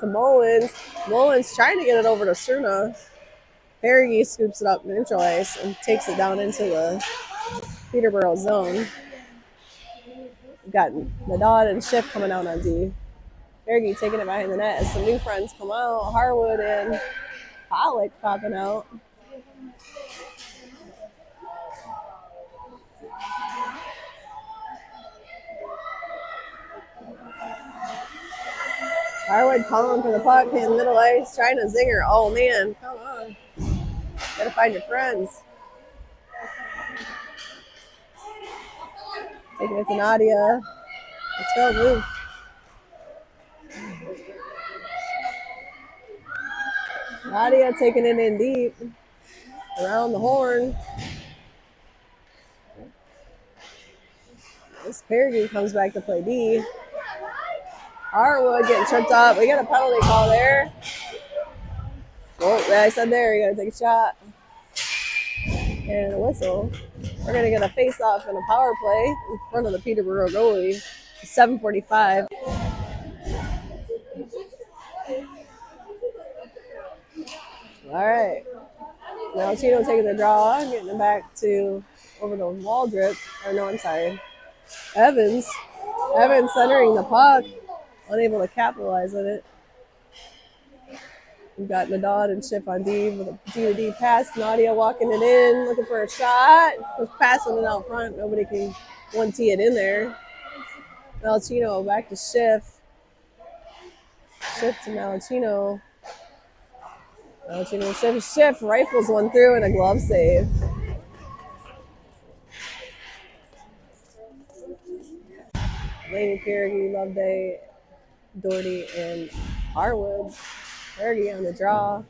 To Mullins. Mullins trying to get it over to Cerna. Perry scoops it up neutral ice and takes it down into the Peterborough zone. We've got Madeleine and Schiff coming out on D. Perry taking it behind the net as some new friends come out. Harwood and Pollock popping out. Harwood calling for the puck in middle ice, trying to zinger. Oh man, come on. Gotta find your friends. Taking it to Nadia. Let's go, move. Nadia taking it in deep. Around the horn. This Peregrine comes back to play D. Harwood getting tripped up. We got a penalty call there. Oh, yeah, I said there, you gotta take a shot. And a whistle. We're gonna get a face-off and a power play in front of the Peterborough goalie. 7:45. All right. Now Chino taking the draw, getting it back to over to Waldrop. Or no, I'm sorry. Evans. Evans centering the puck. Unable to capitalize on it. We've got Nadad and Schiff on D with a D-to-D pass. Nadia walking it in, looking for a shot. Was passing it out front. Nobody can one-tee it in there. Malachino back to Schiff. Schiff to Malachino. Malachino, Schiff rifles one through and a glove save. Laney, Perry, Loveday, Doherty, and Harwood. Perry on the draw.